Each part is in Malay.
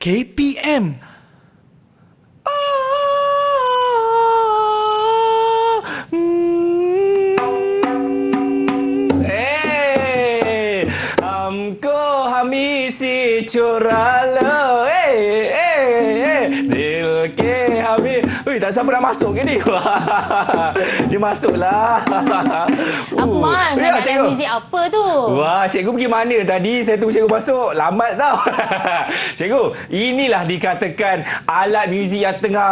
KPM. हमको हमी सी चुरा लो दिल के हमी. Ui, tak siapa nak masuk ke ni? Dia masuklah. Akmal, Ya, nak cikgu. muzik apa tu? Wah, cikgu pergi mana tadi? Saya tunggu cikgu masuk. Lambat tau. Cikgu, inilah dikatakan alat muzik yang tengah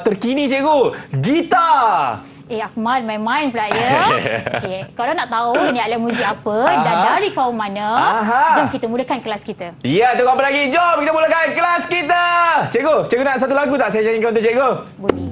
terkini, cikgu. Gitar. Akmal main-main pula ya. Okey, kalau nak tahu ini alat muzik apa dan dari kaum mana, jom kita mulakan kelas kita. Ya, tunggu apa lagi? Jom kita mulakan kelas kita. Cikgu nak satu lagu tak saya nyanyikan untuk cikgu? Boleh.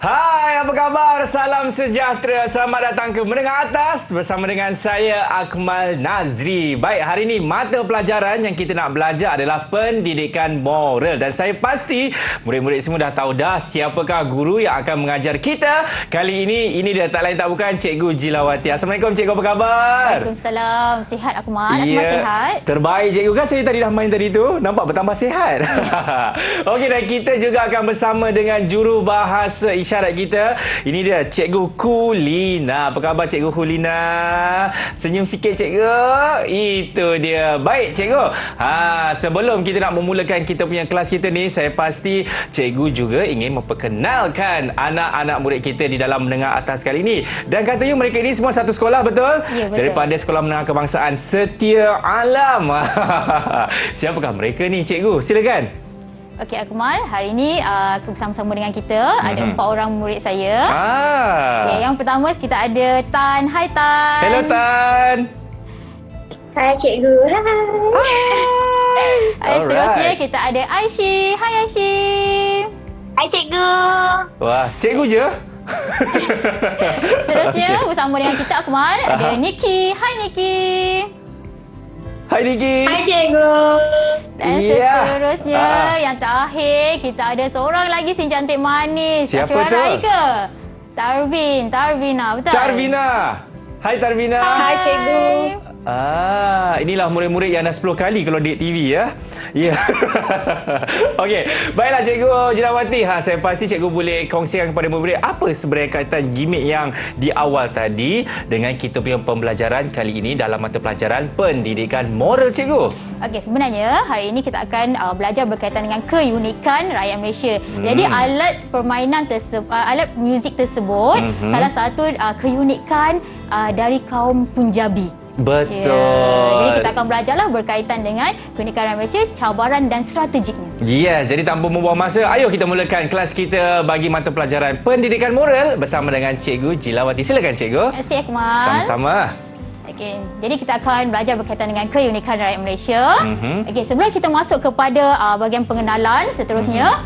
Hai, apa khabar? Salam sejahtera. Selamat datang ke Menengah Atas bersama dengan saya, Akmal Nazri. Baik, hari ini mata pelajaran yang kita nak belajar adalah pendidikan moral. Dan saya pasti murid-murid semua dah tahu dah siapakah guru yang akan mengajar kita. Kali ini dia tak lain tak bukan Cikgu Jilawati. Assalamualaikum, Cikgu, apa khabar? Waalaikumsalam. Sihat Akmal? Akmal sihat? Terbaik, Cikgu. Kan saya tadi dah main tadi tu. Nampak bertambah sihat. Okey, dan kita juga akan bersama dengan jurubahasa isyarat kita. Ini dia Cikgu Kulina. Apa khabar Cikgu Kulina? Senyum sikit Cikgu. Itu dia. Baik Cikgu. Sebelum kita nak memulakan kita punya kelas kita ni, saya pasti Cikgu juga ingin memperkenalkan anak-anak murid kita di dalam Menengah Atas kali ini. Dan katanya mereka ini semua satu sekolah, betul? Ya, betul. Daripada Sekolah Menengah Kebangsaan Setia Alam. Siapakah mereka ni Cikgu? Silakan. Okey Akmal, hari ini bersama-sama dengan kita ada 4 orang murid saya. Okay, yang pertama kita ada Tan. Hai Tan. Hello Tan. Hai cikgu. Hai. Seterusnya kita ada Aishi. Hai Aishi. Hai cikgu. Wah, cikgu je? Seterusnya bersama dengan kita Akmal ada Niki. Hai Niki. Hai Niki. Hai cikgu. Dan seterusnya yang terakhir kita ada seorang lagi si cantik manis. Siapa tak tu? ke? Tarvina, betul? Tarvina. Hai Tarvina. Hai cikgu. Inilah murid-murid yang dah 10 kali kalau date TV ya. Ya. Okey, baiklah Cikgu Jilawati. Saya pasti Cikgu boleh kongsikan kepada murid-murid apa sebenarnya kaitan gimmick yang di awal tadi dengan kita punya pembelajaran kali ini dalam mata pelajaran pendidikan moral Cikgu. Okey, sebenarnya hari ini kita akan belajar berkaitan dengan keunikan rakyat Malaysia. Jadi alat permainan tersebut, alat muzik tersebut salah satu keunikan dari kaum Punjabi. Betul. Jadi kita akan belajarlah berkaitan dengan keunikan rakyat Malaysia, cabaran dan strateginya. Yes, jadi tanpa membuang masa, ayo kita mulakan kelas kita bagi mata pelajaran pendidikan moral bersama dengan Cikgu Jilawati. Silakan Cikgu. Terima kasih Akmal. Sama-sama. Okey, jadi kita akan belajar berkaitan dengan keunikan rakyat Malaysia. Okey, sebelum kita masuk kepada bahagian pengenalan seterusnya,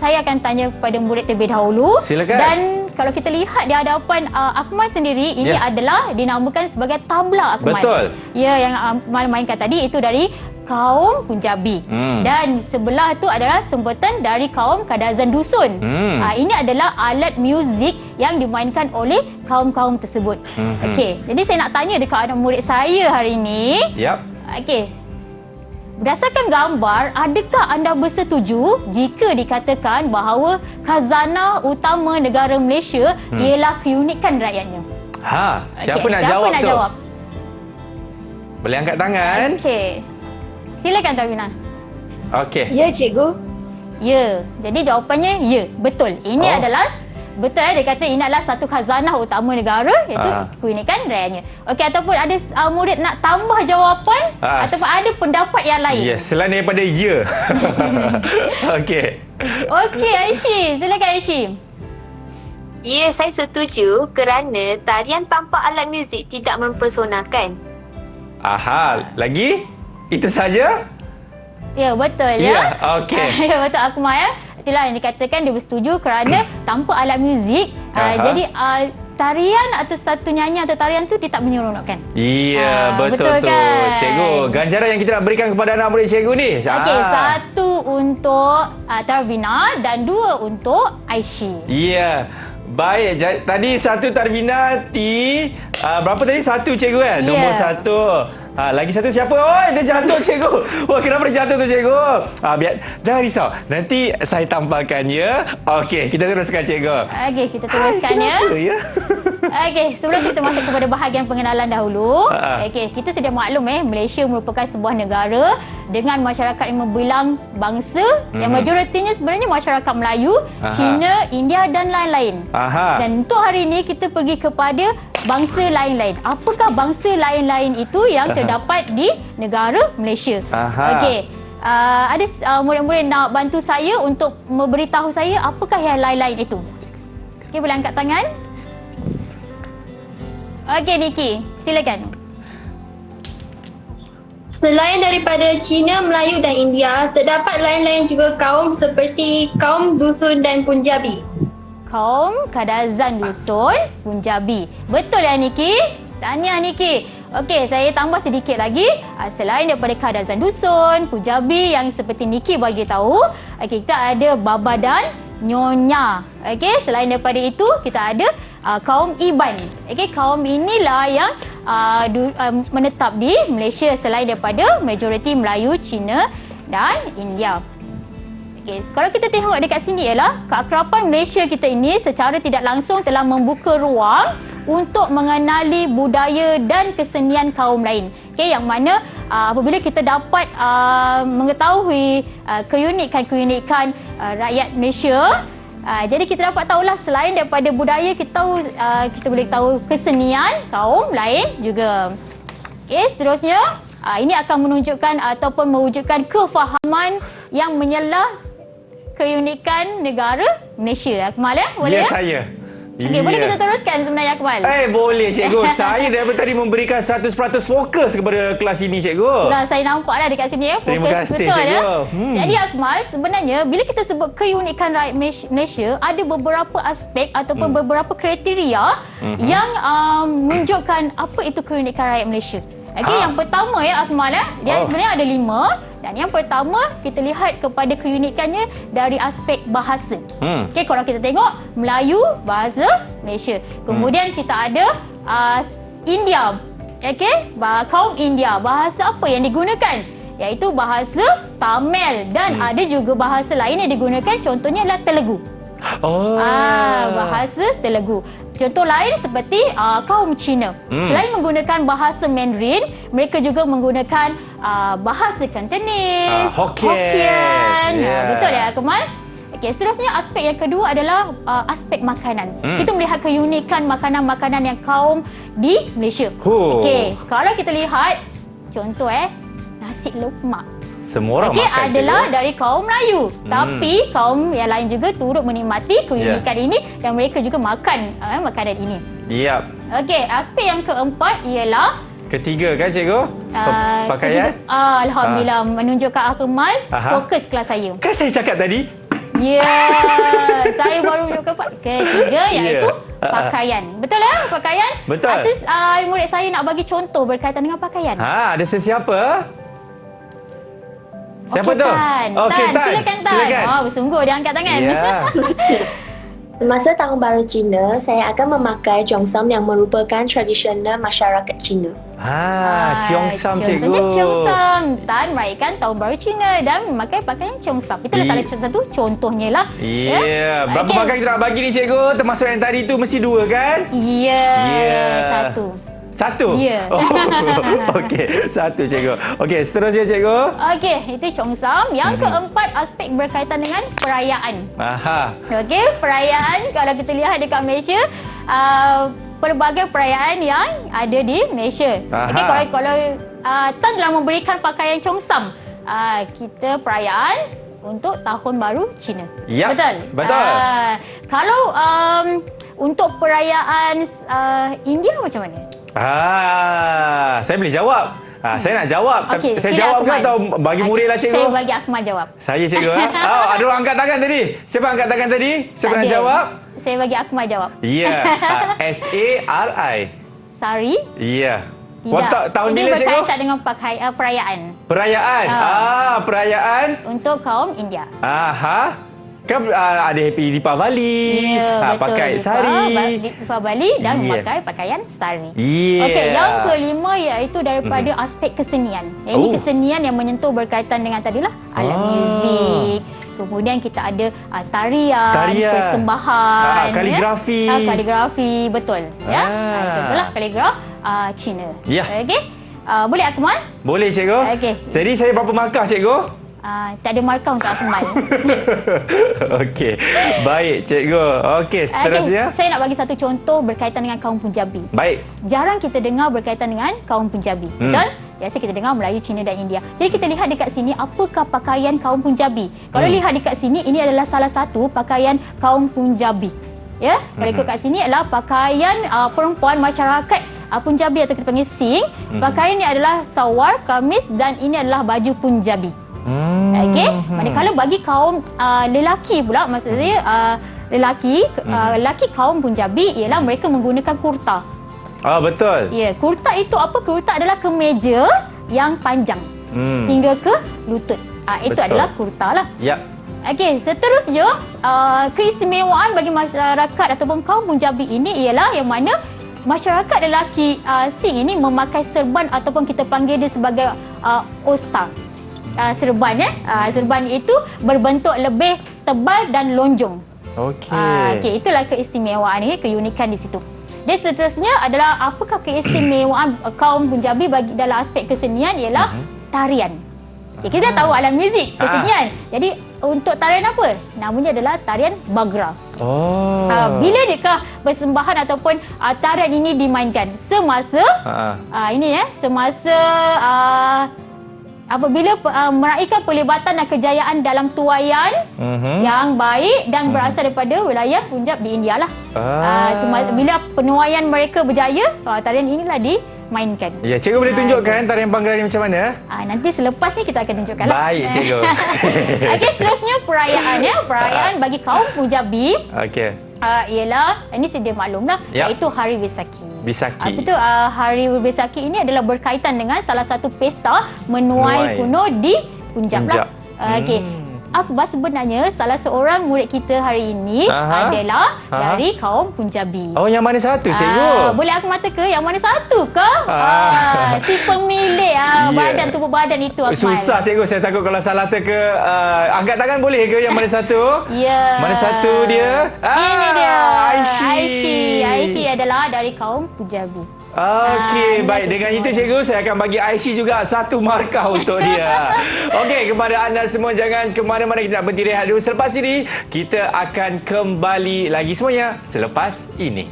saya akan tanya kepada murid terlebih dahulu. Silakan. Dan kalau kita lihat di hadapan Akmal sendiri, ini adalah dinamakan sebagai tabla Akmal. Betul. Ya, yang Akmal mainkan tadi itu dari kaum Punjabi. Dan sebelah tu adalah sebutan dari kaum Kadazan Dusun. Ini adalah alat muzik yang dimainkan oleh kaum-kaum tersebut. Okey, jadi saya nak tanya dekat anak murid saya hari ini. Yap. Okey. Berdasarkan gambar, adakah anda bersetuju jika dikatakan bahawa khazanah utama negara Malaysia ialah keunikan rakyatnya? Siapa Okey, nak siapa jawab nak tu? jawab? Boleh angkat tangan? Okey. Silakan Tawina. Okey. Ya cikgu. Ya. Jadi jawapannya ya, betul. Ini adalah betul dia kata ini adalah satu khazanah utama negara iaitu keunikan rakyatnya. Okey, ataupun ada murid nak tambah jawapan ataupun ada pendapat yang lain. Yes, selain daripada ya. Okey. Okey Aishi, silakan Aishi. Ya, saya setuju kerana tarian tanpa alat muzik tidak mempersonakan. Lagi? Itu saja? Ya, betul Ya, ya. okey. Ya, betul Akmal ya. Itulah yang dikatakan dia bersetuju kerana tanpa alat muzik, jadi tarian atau satu nyanyi atau tarian tu dia tak menyeronokkan. Iya, betul betul tu. kan? Cikgu, ganjaran yang kita nak berikan kepada anak murid cikgu ni. Okey, satu untuk Tarvina dan dua untuk Aishi. Ya. Baik, tadi satu Tarvina berapa tadi? Satu cikgu kan? Ya. Nombor satu. Lagi satu siapa? Oh, dia jatuh cikgu. Wah, kenapa dia jatuh tu cikgu? Jangan risau. Nanti saya tampilkannya. Okey, kita teruskan cikgu. Okey, kita teruskan ya. Kenapa ya? Okey, sebelum kita masuk kepada bahagian pengenalan dahulu, okey, kita sedia maklum Malaysia merupakan sebuah negara dengan masyarakat yang membilang bangsa yang majoritinya sebenarnya masyarakat Melayu, Cina, India dan lain-lain. Dan untuk hari ini kita pergi kepada bangsa lain-lain. Apakah bangsa lain-lain itu yang terdapat di negara Malaysia? Okey. Ada murid-murid nak bantu saya untuk memberitahu saya apakah yang lain-lain itu. Okey, boleh angkat tangan? Okey, Niki, silakan. Selain daripada Cina, Melayu dan India, terdapat lain-lain juga kaum seperti kaum Dusun dan Punjabi. Kaum Kadazan Dusun, Punjabi. Betul ya, Niki? Tahniah, Niki. Okey, saya tambah sedikit lagi. Selain daripada Kadazan Dusun, Punjabi yang seperti Niki bagi tahu, okey, kita ada Baba dan Nyonya. Okey, selain daripada itu, kita ada kaum Iban. Okey, kaum inilah yang menetap di Malaysia selain daripada majoriti Melayu, Cina dan India. Okey, kalau kita tengok dekat sini ialah keakraban Malaysia kita ini secara tidak langsung telah membuka ruang untuk mengenali budaya dan kesenian kaum lain. Okey, yang mana apabila kita dapat mengetahui keunikan-keunikan rakyat Malaysia, jadi kita dapat tahulah selain daripada budaya kita tahu kita boleh tahu kesenian kaum lain juga. Okey, seterusnya ini akan menunjukkan ataupun mewujudkan kefahaman yang menyelah keunikan negara Malaysia. Akmal ya? Boleh ya? saya. Okey, boleh kita teruskan sebenarnya Akmal? Boleh cikgu. Saya daripada tadi memberikan 100% fokus kepada kelas ini cikgu. Dah saya nampaklah dekat sini ya. Fokus Terima kasih, betul cikgu. ya. Jadi Akmal, sebenarnya bila kita sebut keunikan rakyat Malaysia, ada beberapa aspek ataupun beberapa kriteria yang menunjukkan apa itu keunikan rakyat Malaysia. Okey, yang pertama ya Akmal ya, dia sebenarnya ada 5. Dan yang pertama, kita lihat kepada keunikannya dari aspek bahasa. Okey, kalau kita tengok Melayu, bahasa Malaysia. Kemudian kita ada India. Okey, kaum India. Bahasa apa yang digunakan? Iaitu bahasa Tamil. Dan ada juga bahasa lain yang digunakan, contohnya adalah Telugu. Bahasa Telugu. Contoh lain seperti kaum Cina. Selain menggunakan bahasa Mandarin, mereka juga menggunakan bahasa Cantonese, Hokkien. Betul ya, Akmal? Okey, seterusnya aspek yang kedua adalah aspek makanan. Kita melihat keunikan makanan-makanan yang kaum di Malaysia. Okey, kalau kita lihat contoh nasi lemak. Semua orang makan adalah dari kaum Melayu. Tapi kaum yang lain juga turut menikmati keunikan ini dan mereka juga makan makanan ini. Yap. Okey, aspek yang keempat ialah Ketiga kan cikgu? Pakaian? Alhamdulillah, menunjukkan Akmal fokus kelas saya. Kan saya cakap tadi? Saya baru menunjukkan ketiga iaitu pakaian. Betul ya? Pakaian? Betul. Atas murid saya nak bagi contoh berkaitan dengan pakaian. Ada sesiapa? Siapa tu? Tan. Silakan Tan. Bersungguh dia angkat tangan. Ya. Semasa Tahun Baru Cina, saya akan memakai cheongsam yang merupakan tradisional masyarakat Cina. Cheongsam cikgu. Contohnya cheongsam. Tan meraihkan Tahun Baru Cina dan memakai pakaian cheongsam. Itulah salah satu contohnya lah. Berapa pakaian kita nak bagi ni cikgu? Termasuk yang tadi tu mesti 2 kan? Satu? Ya. Okey, 1 cikgu. Okey, seterusnya cikgu. Okey, itu cheongsam. Yang keempat, aspek berkaitan dengan perayaan. Okey, perayaan kalau kita lihat dekat Malaysia, pelbagai perayaan yang ada di Malaysia. Okey, kalau Tan telah memberikan pakaian cheongsam, kita perayaan untuk Tahun Baru Cina. Yep, Betul? Kalau untuk perayaan India macam mana? Saya boleh jawab. Saya nak jawab. Okey, Saya sila jawab ke Akmal. atau bagi Muril lah, cikgu? Saya bagi Akmal jawab. Saya, cikgu. Ada orang angkat tangan tadi. Siapa angkat tangan tadi? Siapa Tak nak ada. jawab? Saya bagi Akmal jawab. Ya. S-A-R-I. Sari? Ya. Tidak. Tahun Ini bila, cikgu? berkaitan dengan perayaan Perayaan. Perayaan. untuk kaum India. Aha. Kan ada Happy Deepavali. Ya, betul. Pakai sari. Deepavali dan Ya. memakai pakaian sari. Yeah. Okey, yang kelima iaitu daripada aspek kesenian. Ini kesenian yang menyentuh berkaitan dengan tadilah alat muzik. Kemudian kita ada tarian, persembahan, kaligrafi. Kaligrafi, betul. Ya. Contohlah kaligraf Cina. Ya. Okey. Boleh Akmal? Boleh, cikgu. Okey. Jadi saya berapa markah, cikgu? Tak ada markah untuk Akmal. Okey. Baik, cikgu. Okey, seterusnya. Saya nak bagi satu contoh berkaitan dengan kaum Punjabi. Baik. Jarang kita dengar berkaitan dengan kaum Punjabi. Betul? Biasa kita dengar Melayu, Cina dan India. Jadi kita lihat dekat sini apakah pakaian kaum Punjabi. Kalau lihat dekat sini, ini adalah salah satu pakaian kaum Punjabi. Ya, kalau ikut kat sini adalah pakaian perempuan masyarakat Punjabi atau kita panggil Singh. Pakaian ni adalah salwar, kamis dan ini adalah baju Punjabi. Okey, manakala bagi kaum lelaki pula, maksud saya lelaki kaum Punjabi ialah mereka menggunakan kurta. Betul. Ya, kurta itu apa? Kurta adalah kemeja yang panjang hingga ke lutut. Itu Betul. adalah kurta lah. Ya. Okey, seterusnya keistimewaan bagi masyarakat ataupun kaum Punjabi ini ialah yang mana masyarakat lelaki Singh ini memakai serban ataupun kita panggil dia sebagai osta. Serban serban itu berbentuk lebih tebal dan lonjong. Okey. Okey, itulah keistimewaan ini, keunikan di situ. Dan seterusnya adalah apakah keistimewaan kaum Punjabi bagi dalam aspek kesenian ialah tarian. Okay, kita tahu alat muzik, kesenian. Jadi untuk tarian apa? Namanya adalah tarian Bagra. Bila dekah persembahan ataupun tarian ini dimainkan? Semasa semasa apabila meraihkan pelibatan dan kejayaan dalam tuaian yang baik dan berasal daripada wilayah Punjab di India lah. Bila penuaian mereka berjaya, tarian inilah dimainkan. Ya, cikgu boleh tunjukkan tarian Bhangra ni macam mana? Nanti selepas ni kita akan tunjukkan lah. Baik, cikgu. Okey, seterusnya perayaan perayaan bagi kaum Punjabi. Okey. Ialah ini sedia maklum lah, Yap. iaitu Hari Vaisakhi. Vaisakhi. Hari Vaisakhi ini adalah berkaitan dengan salah satu pesta menuai kuno di Punjab lah. Okey. Akbar sebenarnya salah seorang murid kita hari ini adalah dari kaum Punjabi. Oh, yang mana satu, cikgu? Boleh aku mata ke yang mana satu ke? Si pemilik badan tubuh badan itu, Akmal. Susah, cikgu. Saya takut kalau salah ke angkat tangan boleh ke yang mana satu? Ya. Mana satu dia? Ini dia. Aishi. Aishi adalah dari kaum Punjabi. Okey, baik. Dengan itu, cikgu, saya akan bagi Aishi juga satu markah untuk dia. Okey, kepada anda semua, jangan ke mana-mana. Kita nak berhenti rehat dulu. Selepas ini, kita akan kembali lagi semuanya selepas ini.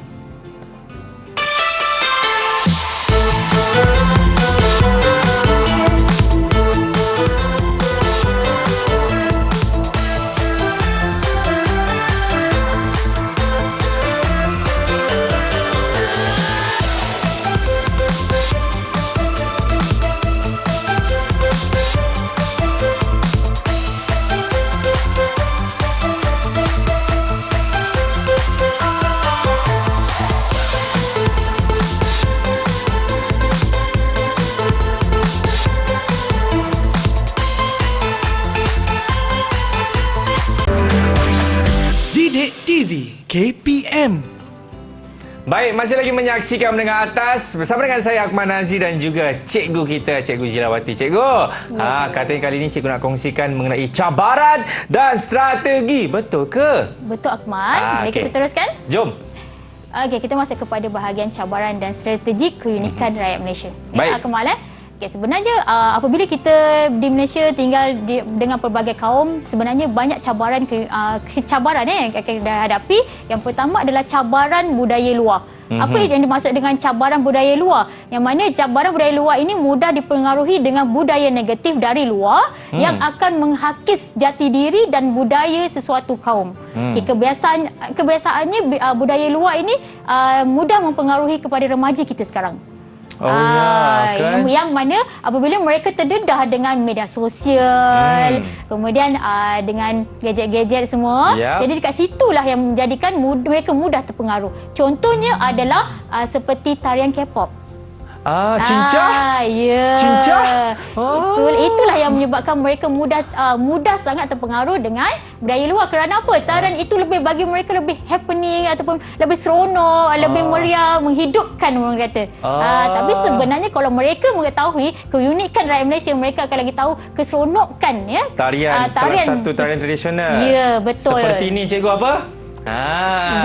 Didik TV KPM. Baik, masih lagi menyaksikan Mendengar Atas bersama dengan saya Akmal Nazri dan juga cikgu kita, Cikgu Jilawati. Cikgu, katanya kali ini cikgu nak kongsikan mengenai cabaran dan strategi. Betul ke? Betul, Akmal. Boleh kita teruskan? Jom. Okey, kita masuk kepada bahagian cabaran dan strategi keunikan rakyat Malaysia. Baik. Akmal, Okay, sebenarnya apabila kita di Malaysia tinggal dengan pelbagai kaum, sebenarnya banyak cabaran yang akan kita hadapi. Yang pertama adalah cabaran budaya luar. Apa yang dimaksud dengan cabaran budaya luar? Yang mana cabaran budaya luar ini mudah dipengaruhi dengan budaya negatif dari luar yang akan menghakis jati diri dan budaya sesuatu kaum. Okay, kebiasaannya budaya luar ini mudah mempengaruhi kepada remaja kita sekarang. Oh ya, kan? Yang mana apabila mereka terdedah dengan media sosial, kemudian dengan gadget-gadget semua, jadi dekat situlah yang menjadikan mereka mudah terpengaruh. Contohnya adalah seperti tarian K-pop. Cincah? Ya. Cincah? Itulah yang menyebabkan mereka mudah sangat terpengaruh dengan budaya luar. Kerana apa? Tarian itu bagi mereka lebih happening ataupun lebih seronok, lebih meriah, menghidupkan orang kata. Tapi sebenarnya kalau mereka mengetahui keunikan rakyat Malaysia, mereka akan lagi tahu keseronokan tarian, salah satu tarian tradisional. Ya, betul. Seperti ini cikgu apa?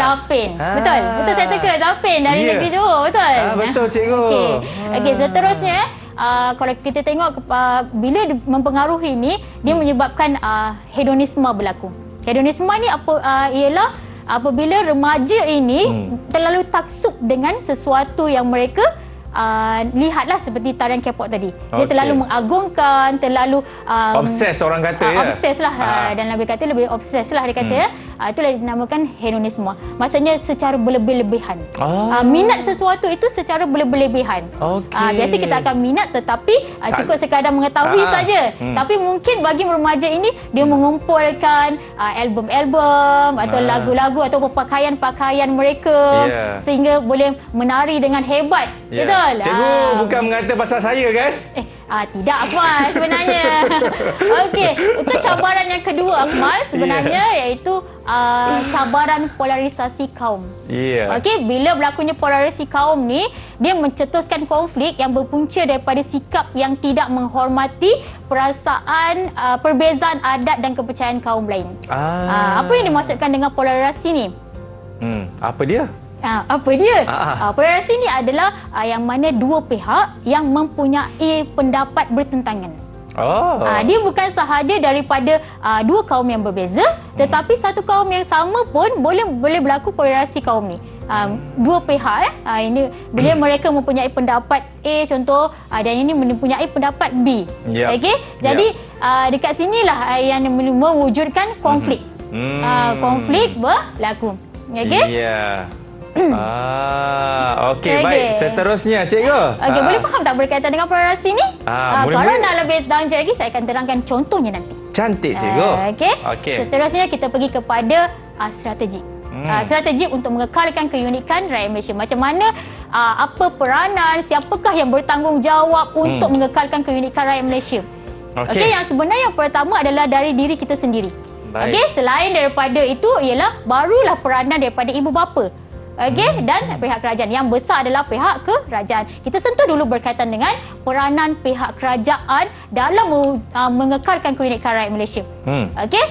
Zapin. Betul saya teka Zapin dari negeri Johor. Betul. Betul cikgu. Okey, seterusnya kalau kita tengok bila mempengaruhi ni, dia menyebabkan hedonisme berlaku. Hedonisme ni ialah apabila remaja ini terlalu taksub dengan sesuatu yang mereka lihatlah seperti tarian K-pop tadi. Dia terlalu mengagungkan, terlalu obses orang kata obses lah dan lebih kata lebih obses lah dia kata. Itulah dinamakan hedonisme. Maksudnya secara berlebih-lebihan. Minat sesuatu itu secara berlebih-lebihan. Biasa kita akan minat tetapi cukup sekadar mengetahui saja. Tapi mungkin bagi remaja ini dia mengumpulkan album-album atau lagu-lagu atau pakaian-pakaian mereka sehingga boleh menari dengan hebat. Betul? Cikgu bukan mengata pasal saya kan? Tidak Akmal sebenarnya. Okey, itu cabaran yang kedua Akmal sebenarnya iaitu cabaran polarisasi kaum. Okey, bila berlakunya polarisasi kaum ni, dia mencetuskan konflik yang berpunca daripada sikap yang tidak menghormati perasaan perbezaan adat dan kepercayaan kaum lain. Apa yang dimaksudkan dengan polarisasi ni? Apa dia? Apa dia? Polarisasi ni adalah yang mana dua pihak yang mempunyai pendapat bertentangan. Dia bukan sahaja daripada dua kaum yang berbeza, tetapi satu kaum yang sama pun boleh berlaku polarisasi kaum ni. Dua pihak ini bila mereka mempunyai pendapat A contoh dan ini mempunyai pendapat B. Okey, jadi dekat sinilah yang mewujudkan konflik. Konflik berlaku. Okey. Okey, baik. Seterusnya, cikgu. Okey, boleh faham tak berkaitan dengan polarisasi ni? Kalau nak lebih lanjut lagi, saya akan terangkan contohnya nanti. Cantik, cikgu. Okey. Seterusnya kita pergi kepada strategi. Strategi untuk mengekalkan keunikan rakyat Malaysia. Macam mana, apa peranan, siapakah yang bertanggungjawab untuk mengekalkan keunikan rakyat Malaysia? Okey, yang sebenarnya yang pertama adalah dari diri kita sendiri. Okey, selain daripada itu ialah barulah peranan daripada ibu bapa. Okey, dan pihak kerajaan. Yang besar adalah pihak kerajaan. Kita sentuh dulu berkaitan dengan peranan pihak kerajaan dalam mengekalkan keunikan rakyat Malaysia. Okey,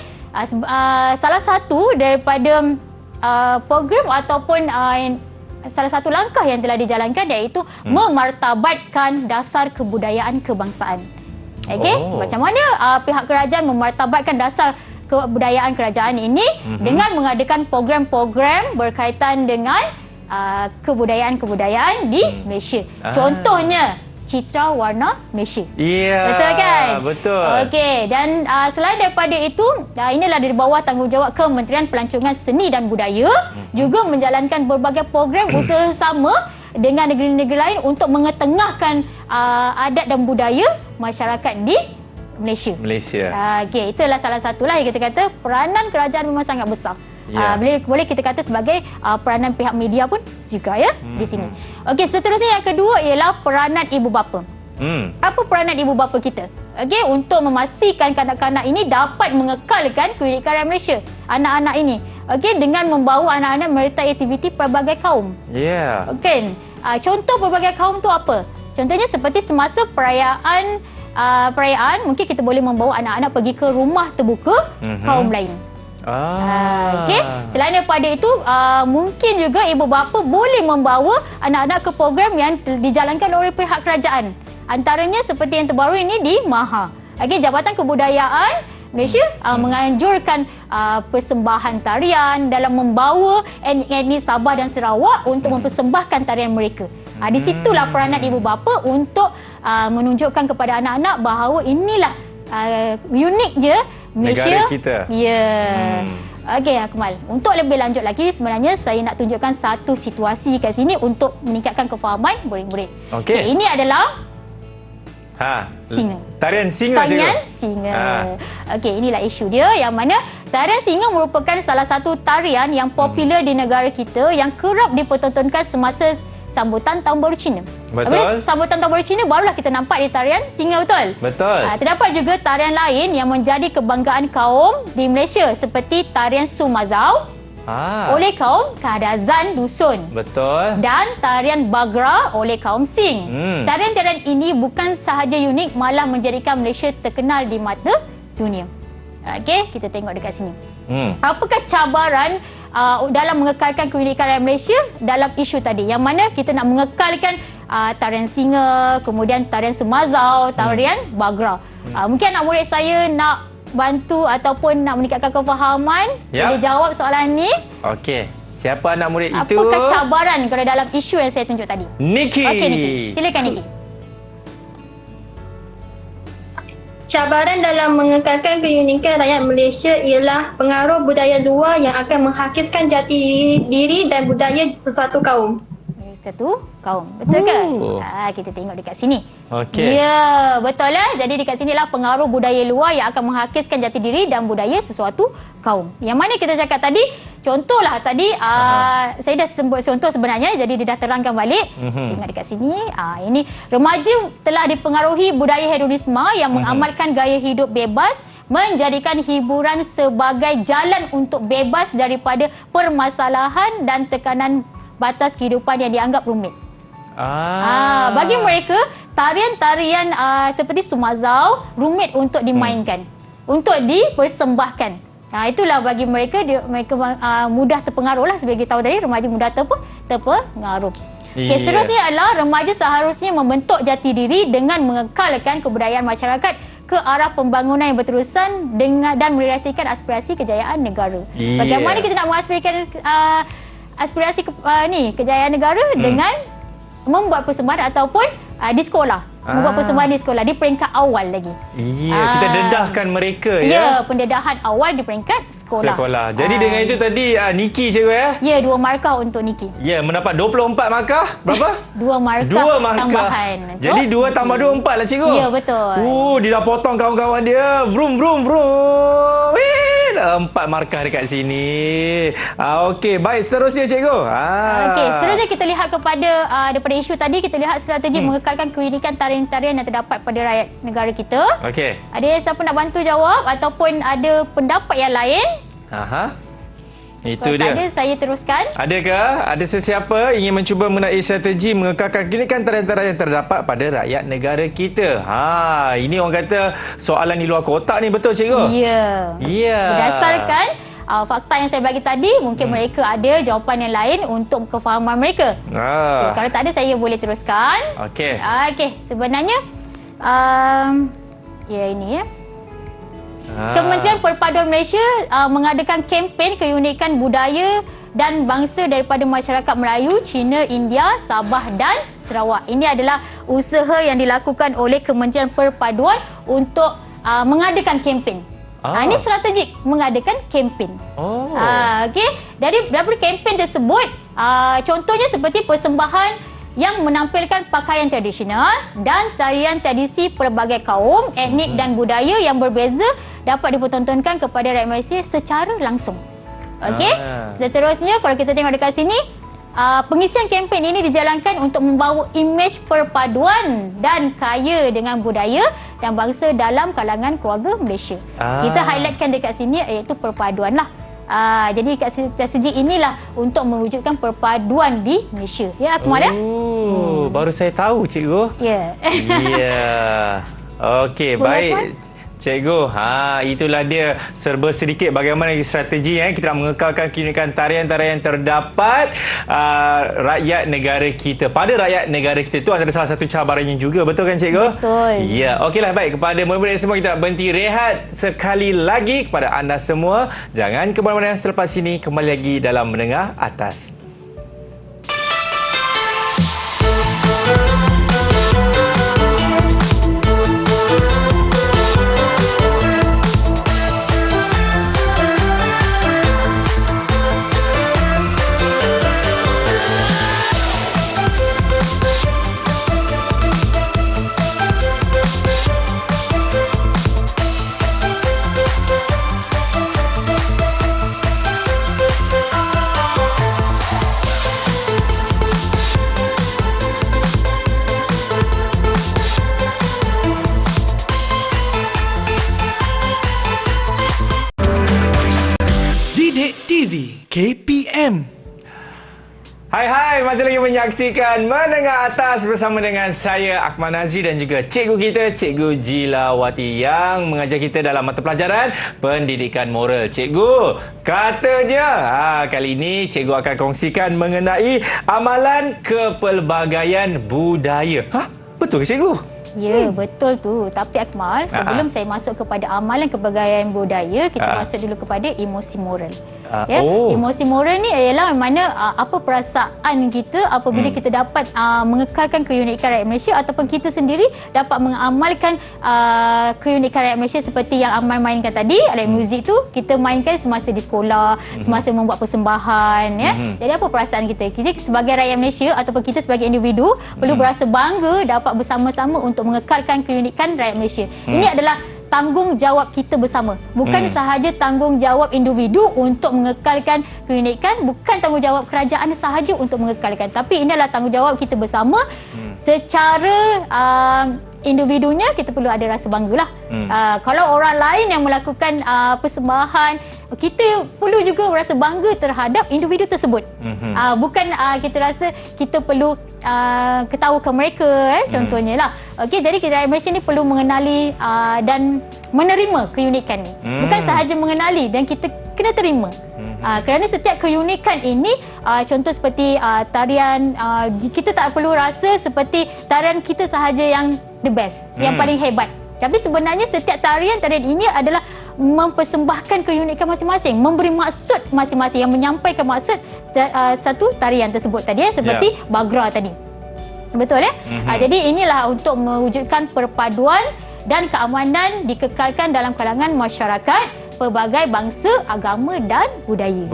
salah satu daripada program ataupun salah satu langkah yang telah dijalankan iaitu memartabatkan dasar kebudayaan kebangsaan. Okey, macam mana pihak kerajaan memartabatkan dasar kebudayaan kerajaan ini dengan mengadakan program-program berkaitan dengan kebudayaan-kebudayaan di Malaysia. Contohnya Citra Warna Malaysia. Betul kan? Betul. Okey, dan selain daripada itu, inilah di bawah tanggungjawab Kementerian Pelancongan Seni dan Budaya juga menjalankan berbagai program usaha sama dengan negeri-negeri lain untuk mengetengahkan adat dan budaya masyarakat di Malaysia. Okey, itulah salah satulah yang kita kata peranan kerajaan memang sangat besar. Boleh kita kata sebagai peranan pihak media pun juga di sini. Okey, seterusnya yang kedua ialah peranan ibu bapa. Apa peranan ibu bapa kita? Okey, untuk memastikan kanak-kanak ini dapat mengekalkan keunikan rakyat Malaysia. Anak-anak ini. Okey, dengan membawa anak-anak menyertai aktiviti pelbagai kaum. Okey, contoh pelbagai kaum tu apa? Contohnya seperti semasa perayaan mungkin kita boleh membawa anak-anak pergi ke rumah terbuka kaum lain. Okey, selain daripada itu mungkin juga ibu bapa boleh membawa anak-anak ke program yang dijalankan oleh pihak kerajaan. Antaranya seperti yang terbaru ini di MAHA. Okey, Jabatan Kebudayaan Malaysia menganjurkan persembahan tarian dalam membawa etnik Sabah dan Sarawak untuk mempersembahkan tarian mereka. Di situlah peranan ibu bapa untuk menunjukkan kepada anak-anak bahawa inilah unik je Malaysia. Negara kita. Okey, Akmal. Untuk lebih lanjut lagi, sebenarnya saya nak tunjukkan satu situasi kat sini untuk meningkatkan kefahaman murid-murid. Okey. Ini adalah singa. Tarian singa, Tarian cikgu. singa. Okey, inilah isu dia yang mana tarian singa merupakan salah satu tarian yang popular di negara kita yang kerap dipertontonkan semasa sambutan Tahun Baru Cina. Betul. Apabila sambutan Tahun Baru Cina barulah kita nampak di tarian singa, betul? Betul. Terdapat juga tarian lain yang menjadi kebanggaan kaum di Malaysia seperti tarian Sumazau oleh kaum Kadazan Dusun. Betul. Dan tarian Bagra oleh kaum Sing. Tarian-tarian ini bukan sahaja unik, malah menjadikan Malaysia terkenal di mata dunia. Okey, kita tengok dekat sini. Apakah cabaran dalam mengekalkan keunikan rakyat Malaysia dalam isu tadi? Yang mana kita nak mengekalkan tarian singa, kemudian tarian Sumazau, tarian Bagra. Mungkin anak murid saya nak bantu ataupun nak meningkatkan kefahaman. Boleh jawab soalan ni. Okey. Siapa anak murid itu? Apakah cabaran kalau dalam isu yang saya tunjuk tadi? Niki. Okey, Niki. Silakan, Niki. Cabaran dalam mengekalkan keunikan rakyat Malaysia ialah pengaruh budaya luar yang akan menghakiskan jati diri dan budaya sesuatu kaum. Satu kaum. Betul ke? Kita tengok dekat sini. Okey. Ya, betul lah. Jadi dekat sinilah pengaruh budaya luar yang akan menghakiskan jati diri dan budaya sesuatu kaum. Yang mana kita cakap tadi, contohlah tadi saya dah sebut contoh sebenarnya, jadi dia dah terangkan balik. Tengok dekat sini. Ini remaja telah dipengaruhi budaya hedonisme yang mengamalkan gaya hidup bebas, menjadikan hiburan sebagai jalan untuk bebas daripada permasalahan dan tekanan batas kehidupan yang dianggap rumit. Bagi mereka, tarian-tarian seperti Sumazau rumit untuk dimainkan, untuk dipersembahkan. Itulah bagi mereka, mereka mudah terpengaruh lah. Sebagai kita tahu tadi, remaja mudah terpengaruh. Okay, seterusnya adalah remaja seharusnya membentuk jati diri dengan mengekalkan kebudayaan masyarakat ke arah pembangunan yang berterusan dan merealisasikan aspirasi kejayaan negara. Bagaimana kita nak mengaspirasikan aspirasi kejayaan negara dengan membuat persembahan ataupun di sekolah. Membuat persembahan di sekolah di peringkat awal lagi. Kita dedahkan mereka ya. Pendedahan awal di peringkat sekolah. Jadi dengan itu tadi Niki, cikgu ya? Ya, 2 markah untuk Niki. Ya, mendapat 24 markah. Berapa? 2 markah tambahan. Jadi 2 tambah 2 4 lah, cikgu. Ya, betul. Dia dah potong kawan-kawan dia. Vroom vroom vroom. 4 markah dekat sini. Okey, baik, seterusnya cikgu. Okey, seterusnya kita lihat kepada daripada isu tadi, kita lihat strategi mengekalkan keunikan tarian-tarian yang terdapat pada rakyat negara kita. Okey. Ada siapa nak bantu jawab ataupun ada pendapat yang lain? Itu kalau dia. Tak ada, saya teruskan. Adakah ada sesiapa ingin mencuba mengenai strategi mengekalkan keunikan tarian-tarian yang terdapat pada rakyat negara kita? Ini orang kata soalan di luar kotak ni, betul cikgu? Ya. Berdasarkan fakta yang saya bagi tadi, mungkin mereka ada jawapan yang lain untuk kefahaman mereka. Okay, kalau tak ada, saya boleh teruskan. Okey. Okey, sebenarnya ini ya. Kementerian Perpaduan Malaysia mengadakan kempen keunikan budaya dan bangsa daripada masyarakat Melayu, Cina, India, Sabah dan Sarawak. Ini adalah usaha yang dilakukan oleh Kementerian Perpaduan untuk mengadakan kempen. Ini strategik mengadakan kempen. Okey. Dari daripada kempen tersebut, contohnya seperti persembahan yang menampilkan pakaian tradisional dan tarian tradisi pelbagai kaum, etnik dan budaya yang berbeza dapat dipertontonkan kepada rakyat Malaysia secara langsung. Okey. Seterusnya, kalau kita tengok dekat sini, pengisian kempen ini dijalankan untuk membawa imej perpaduan dan kaya dengan budaya dan bangsa dalam kalangan keluarga Malaysia. Kita highlightkan dekat sini iaitu perpaduan lah. Jadi kat strategi inilah untuk mewujudkan perpaduan di Malaysia. Ya, Akmal ya? Baru saya tahu, cikgu. Ya. Okey, baik. Cikgu, itulah dia serba sedikit bagaimana strategi kita nak mengekalkan keunikan tarian-tarian yang terdapat rakyat negara kita. Pada rakyat negara kita itu antara salah satu cabarannya juga, betul kan cikgu? Betul. Ya, okeylah, baik. Kepada murid-murid semua, kita nak berhenti rehat sekali lagi. Kepada anda semua, jangan ke mana-mana. Selepas ini kembali lagi dalam Menengah Atas. KPM. Hai, masih lagi menyaksikan Menengah Atas bersama dengan saya Akmal Nazri dan juga cikgu kita, Cikgu Jilawati yang mengajar kita dalam mata pelajaran Pendidikan Moral. Cikgu, katanya kali ini cikgu akan kongsikan mengenai amalan kepelbagaian budaya. Betul ke cikgu? Ya, betul tu. Tapi Akmal, sebelum saya masuk kepada amalan kepelbagaian budaya, kita masuk dulu kepada emosi moral. Emosi moral ni ialah mana apa perasaan kita apabila kita dapat mengekalkan keunikan rakyat Malaysia ataupun kita sendiri dapat mengamalkan keunikan rakyat Malaysia seperti yang Amal mainkan tadi, alat muzik tu kita mainkan semasa di sekolah, semasa membuat persembahan ya. Jadi apa perasaan kita? Kita sebagai rakyat Malaysia ataupun kita sebagai individu perlu berasa bangga dapat bersama-sama untuk mengekalkan keunikan rakyat Malaysia. Ini adalah tanggungjawab kita bersama. Bukan sahaja tanggungjawab individu untuk mengekalkan keunikan, bukan tanggungjawab kerajaan sahaja untuk mengekalkan, tapi ini adalah tanggungjawab kita bersama. Secara individunya kita perlu ada rasa banggalah. Kalau orang lain yang melakukan persembahan, kita perlu juga rasa bangga terhadap individu tersebut. Bukan kita rasa kita perlu ketawakan mereka contohnya lah. Okey, jadi kita rakyat Malaysia ni perlu mengenali dan menerima keunikan ni. Bukan sahaja mengenali, dan kita kena terima. Kerana setiap keunikan ini, contoh seperti tarian, kita tak perlu rasa seperti tarian kita sahaja yang the best, yang paling hebat. Tapi sebenarnya setiap tarian ini adalah mempersembahkan keunikan masing-masing, memberi maksud masing-masing, yang menyampaikan maksud satu tarian tersebut tadi seperti Bagra tadi. Betul ya? Jadi inilah untuk mewujudkan perpaduan dan keamanan dikekalkan dalam kalangan masyarakat pelbagai bangsa, agama dan budaya.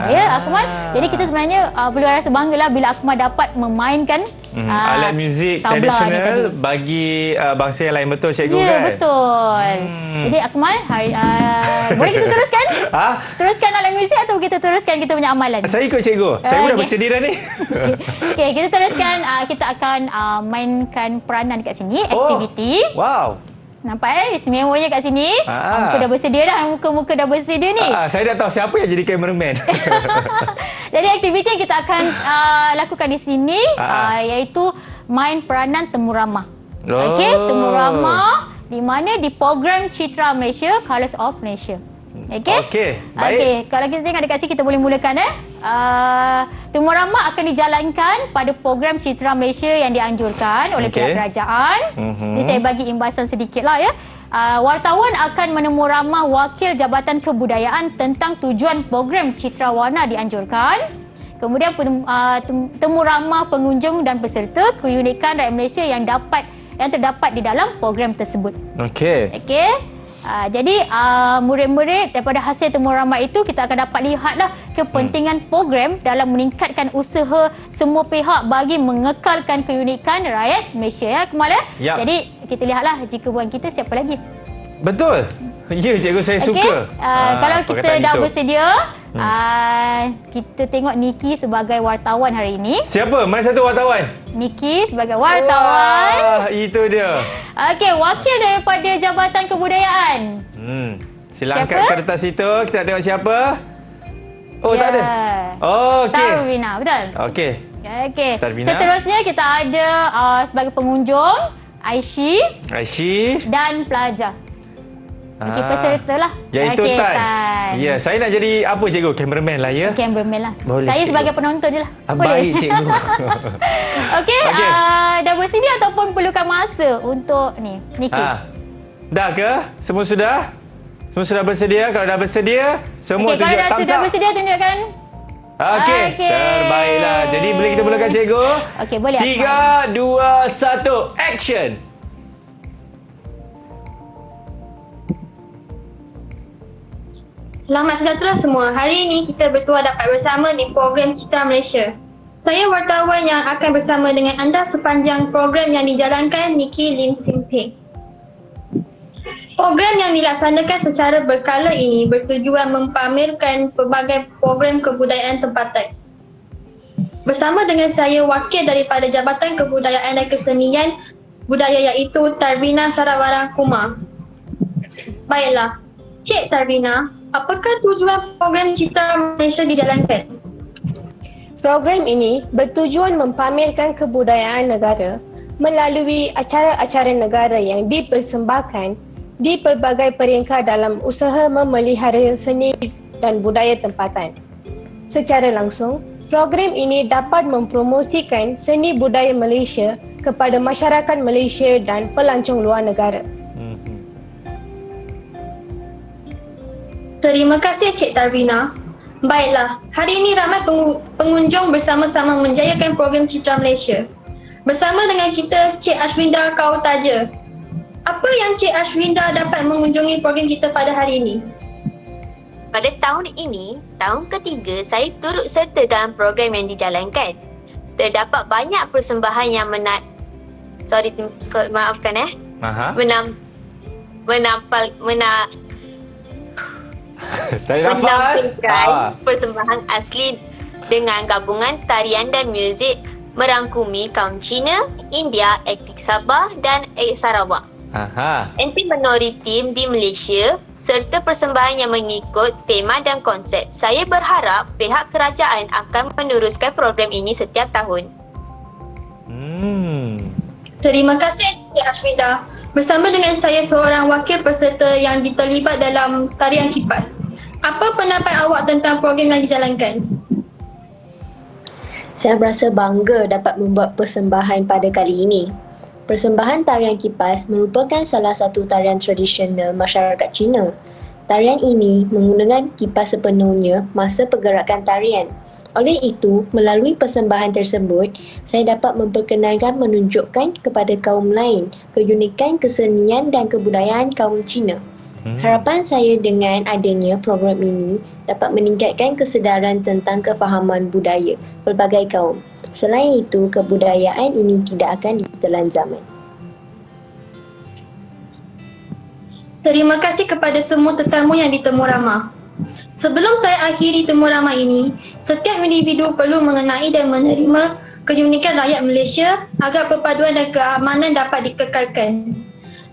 Ya, Akmal. Jadi kita sebenarnya perlu rasa banggalah bila Akmal dapat memainkan alat muzik tradisional bagi bangsa yang lain. Betul cikgu kan? Ya, betul. Jadi Akmal, boleh kita teruskan? Teruskan alat muzik atau kita teruskan kita punya amalan? Saya ikut cikgu. Saya pun dah bersedia dah ni. Okey, kita teruskan. Kita akan mainkan peranan dekat sini, aktiviti. Wow. Nampak istimewanya kat sini. Muka dah bersedia dah. Muka-muka dah bersedia ni. Saya dah tahu siapa yang jadi cameraman. Jadi aktiviti yang kita akan lakukan di sini iaitu main peranan temu ramah. Okey, temu ramah di mana di program Citra Malaysia, Colours of Malaysia. Okey, baik. Okey, kalau kita tengok dekat sini kita boleh mulakan temu ramah akan dijalankan pada program Citra Malaysia yang dianjurkan oleh pihak kerajaan. Jadi saya bagi imbasan sedikitlah ya. Wartawan akan menemu ramah wakil Jabatan Kebudayaan tentang tujuan program Citra Warna dianjurkan. Kemudian temu ramah pengunjung dan peserta keunikan rakyat Malaysia yang terdapat di dalam program tersebut. Okey. Jadi murid-murid daripada hasil temu ramah itu kita akan dapat lihatlah kepentingan program dalam meningkatkan usaha semua pihak bagi mengekalkan keunikan rakyat Malaysia ya, Kemal ya. Jadi kita lihatlah jika bukan kita siapa lagi. Betul. Ya cikgu, saya suka. Kalau kita dah bersedia, kita tengok Niki sebagai wartawan hari ini. Siapa? Mana satu wartawan? Niki sebagai wartawan. Itu dia. Okey, wakil daripada Jabatan Kebudayaan. Sila angkat kertas itu. Kita nak tengok siapa. Tak ada. Okey. Tarvina, betul? Okey. Seterusnya kita ada sebagai pengunjung Aishi dan pelajar. Okey, peserta lah. Iaitu Tan. Ya, saya nak jadi apa cikgu? Cameraman lah ya? Cameraman lah. Boleh, saya cikgu. sebagai penonton je lah. Baik cikgu. Okey, dah bersedia ataupun perlukan masa untuk ni, Niki? Dah ke? Semua sudah? Semua sudah bersedia? Kalau dah bersedia, semua tunjuk thumbs up. Kalau dah bersedia, tunjukkan. Okey, terbaiklah. Jadi boleh kita mulakan cikgu? Okey, boleh. 3, 2, 1, action! Selamat sejahtera semua. Hari ini kita bertuah dapat bersama di program Citra Malaysia. Saya wartawan yang akan bersama dengan anda sepanjang program yang dijalankan Niki Lim Sim Pei. Program yang dilaksanakan secara berkala ini bertujuan mempamerkan pelbagai program kebudayaan tempatan. Bersama dengan saya, wakil daripada Jabatan Kebudayaan dan Kesenian Budaya iaitu Tarvina Sarawara Kumar. Baiklah, Cik Tarvina, Apakah tujuan program Citra Malaysia dijalankan? Program ini bertujuan mempamerkan kebudayaan negara melalui acara-acara negara yang dipersembahkan di pelbagai peringkat dalam usaha memelihara seni dan budaya tempatan. Secara langsung, program ini dapat mempromosikan seni budaya Malaysia kepada masyarakat Malaysia dan pelancong luar negara. Terima kasih Cik Tarvina. Baiklah, hari ini ramai pengunjung bersama-sama menjayakan program Citra Malaysia. Bersama dengan kita Cik Ashwinda Kautaja. Apa yang Cik Ashwinda dapat mengunjungi program kita pada hari ini? Pada tahun ini, tahun ketiga saya turut serta dalam program yang dijalankan. Terdapat banyak persembahan yang Tarik nafas. menampilkan persembahan asli dengan gabungan tarian dan muzik merangkumi kaum Cina, India, etnik Sabah dan etnik Sarawak. Etnik minoriti di Malaysia serta persembahan yang mengikut tema dan konsep. Saya berharap pihak kerajaan akan meneruskan program ini setiap tahun. Terima kasih Cik Ashwinda. Bersama dengan saya seorang wakil peserta yang terlibat dalam tarian kipas. Apa pendapat awak tentang program yang dijalankan? Saya merasa bangga dapat membuat persembahan pada kali ini. Persembahan tarian kipas merupakan salah satu tarian tradisional masyarakat Cina. Tarian ini menggunakan kipas sepenuhnya masa pergerakan tarian. Oleh itu, melalui persembahan tersebut, saya dapat memperkenalkan menunjukkan kepada kaum lain keunikan kesenian dan kebudayaan kaum Cina. Harapan saya dengan adanya program ini dapat meningkatkan kesedaran tentang kefahaman budaya pelbagai kaum. Selain itu, kebudayaan ini tidak akan ditelan zaman. Terima kasih kepada semua tetamu yang ditemu ramah. Sebelum saya akhiri temu ramah ini, setiap individu perlu mengenai dan menerima keunikan rakyat Malaysia agar perpaduan dan keamanan dapat dikekalkan.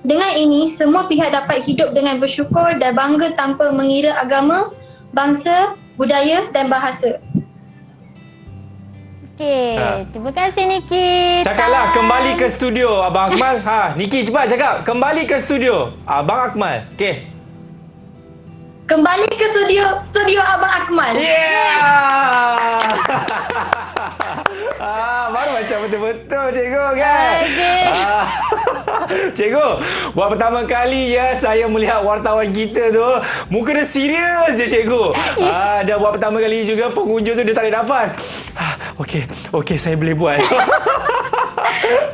Dengan ini, semua pihak dapat hidup dengan bersyukur dan bangga tanpa mengira agama, bangsa, budaya dan bahasa. Okey, terima kasih Niki. Cakaplah kembali ke studio Abang Akmal. Niki cepat cakap. Kembali ke studio Abang Akmal. Okey. Kembali ke studio Abang Akmal. Yeah! Baru macam betul-betul cikgu kan? Okey. Cikgu, buat pertama kali ya saya melihat wartawan kita tu muka dia serius je cikgu. Dah buat pertama kali juga pengunjung tu dia tarik nafas. Okey saya boleh buat.